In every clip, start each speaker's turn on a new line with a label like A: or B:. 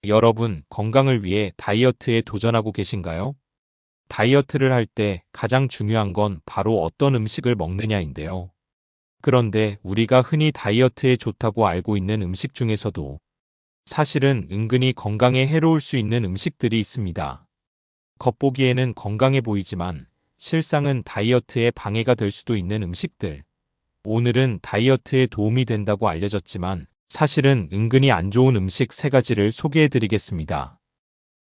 A: 여러분, 건강을 위해 다이어트에 도전하고 계신가요? 다이어트를 할 때 가장 중요한 건 바로 어떤 음식을 먹느냐인데요. 그런데 우리가 흔히 다이어트에 좋다고 알고 있는 음식 중에서도 사실은 은근히 건강에 해로울 수 있는 음식들이 있습니다. 겉보기에는 건강해 보이지만 실상은 다이어트에 방해가 될 수도 있는 음식들. 오늘은 다이어트에 도움이 된다고 알려졌지만 사실은 은근히 안 좋은 음식 3가지를 소개해 드리겠습니다.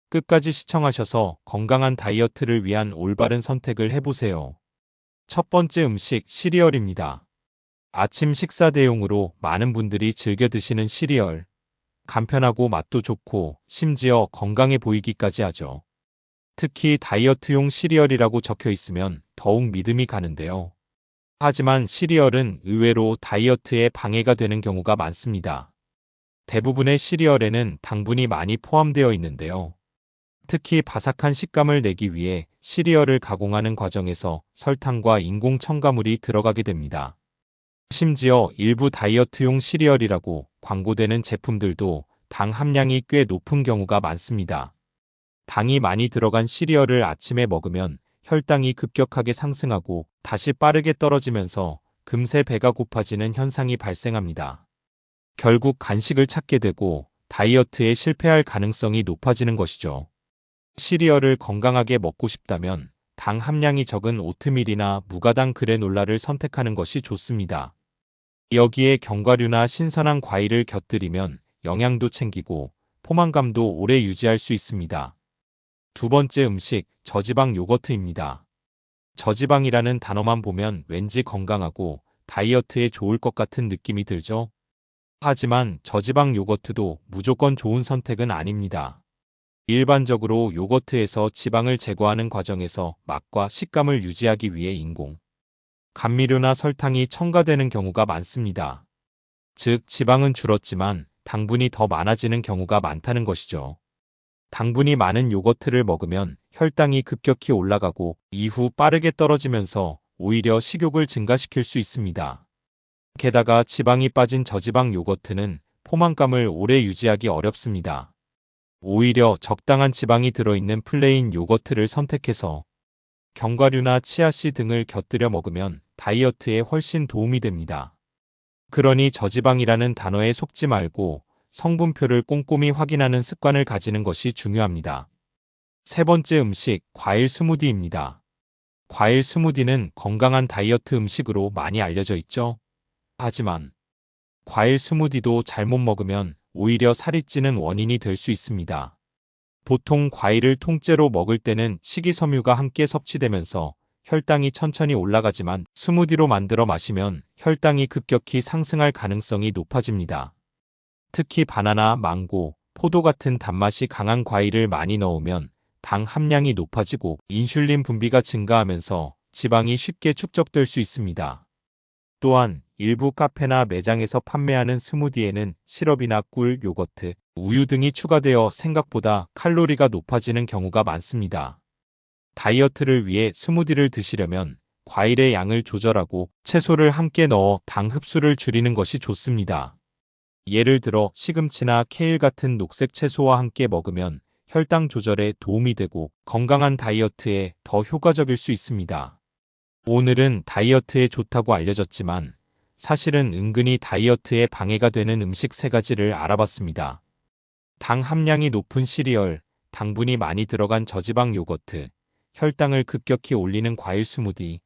A: 끝까지 시청하셔서 건강한 다이어트를 위한 올바른 선택을 해보세요. 첫 번째 음식 시리얼입니다. 아침 식사 대용으로 많은 분들이 즐겨 드시는 시리얼. 간편하고 맛도 좋고 심지어 건강해 보이기까지 하죠. 특히 다이어트용 시리얼이라고 적혀 있으면 더욱 믿음이 가는데요. 하지만 시리얼은 의외로 다이어트에 방해가 되는 경우가 많습니다. 대부분의 시리얼에는 당분이 많이 포함되어 있는데요. 특히 바삭한 식감을 내기 위해 시리얼을 가공하는 과정에서 설탕과 인공 첨가물이 들어가게 됩니다. 심지어 일부 다이어트용 시리얼이라고 광고되는 제품들도 당 함량이 꽤 높은 경우가 많습니다. 당이 많이 들어간 시리얼을 아침에 먹으면 혈당이 급격하게 상승하고 다시 빠르게 떨어지면서 금세 배가 고파지는 현상이 발생합니다. 결국 간식을 찾게 되고 다이어트에 실패할 가능성이 높아지는 것이죠. 시리얼을 건강하게 먹고 싶다면 당 함량이 적은 오트밀이나 무가당 그래놀라를 선택하는 것이 좋습니다. 여기에 견과류나 신선한 과일을 곁들이면 영양도 챙기고 포만감도 오래 유지할 수 있습니다. 두 번째 음식, 저지방 요거트입니다. 저지방이라는 단어만 보면 왠지 건강하고 다이어트에 좋을 것 같은 느낌이 들죠? 하지만 저지방 요거트도 무조건 좋은 선택은 아닙니다. 일반적으로 요거트에서 지방을 제거하는 과정에서 맛과 식감을 유지하기 위해 인공 감미료나 설탕이 첨가되는 경우가 많습니다. 즉, 지방은 줄었지만 당분이 더 많아지는 경우가 많다는 것이죠. 당분이 많은 요거트를 먹으면 혈당이 급격히 올라가고 이후 빠르게 떨어지면서 오히려 식욕을 증가시킬 수 있습니다. 게다가 지방이 빠진 저지방 요거트는 포만감을 오래 유지하기 어렵습니다. 오히려 적당한 지방이 들어있는 플레인 요거트를 선택해서 견과류나 치아씨 등을 곁들여 먹으면 다이어트에 훨씬 도움이 됩니다. 그러니 저지방이라는 단어에 속지 말고 성분표를 꼼꼼히 확인하는 습관을 가지는 것이 중요합니다. 세 번째 음식, 과일 스무디입니다. 과일 스무디는 건강한 다이어트 음식으로 많이 알려져 있죠. 하지만 과일 스무디도 잘못 먹으면 오히려 살이 찌는 원인이 될 수 있습니다. 보통 과일을 통째로 먹을 때는 식이섬유가 함께 섭취되면서 혈당이 천천히 올라가지만 스무디로 만들어 마시면 혈당이 급격히 상승할 가능성이 높아집니다. 특히 바나나, 망고, 포도 같은 단맛이 강한 과일을 많이 넣으면 당 함량이 높아지고 인슐린 분비가 증가하면서 지방이 쉽게 축적될 수 있습니다. 또한 일부 카페나 매장에서 판매하는 스무디에는 시럽이나 꿀, 요거트, 우유 등이 추가되어 생각보다 칼로리가 높아지는 경우가 많습니다. 다이어트를 위해 스무디를 드시려면 과일의 양을 조절하고 채소를 함께 넣어 당 흡수를 줄이는 것이 좋습니다. 예를 들어 시금치나 케일 같은 녹색 채소와 함께 먹으면 혈당 조절에 도움이 되고 건강한 다이어트에 더 효과적일 수 있습니다. 오늘은 다이어트에 좋다고 알려졌지만 사실은 은근히 다이어트에 방해가 되는 음식 3가지를 알아봤습니다. 당 함량이 높은 시리얼, 당분이 많이 들어간 저지방 요거트, 혈당을 급격히 올리는 과일 스무디.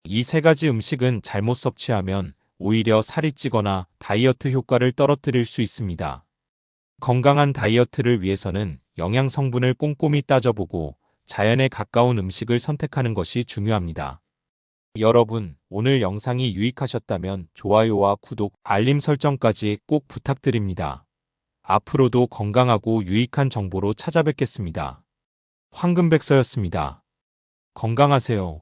A: 이 3가지 음식은 잘못 섭취하면 오히려 살이 찌거나 다이어트 효과를 떨어뜨릴 수 있습니다. 건강한 다이어트를 위해서는 영양 성분을 꼼꼼히 따져보고 자연에 가까운 음식을 선택하는 것이 중요합니다. 여러분, 오늘 영상이 유익하셨다면 좋아요와 구독, 알림 설정까지 꼭 부탁드립니다. 앞으로도 건강하고 유익한 정보로 찾아뵙겠습니다. 황금백서였습니다. 건강하세요.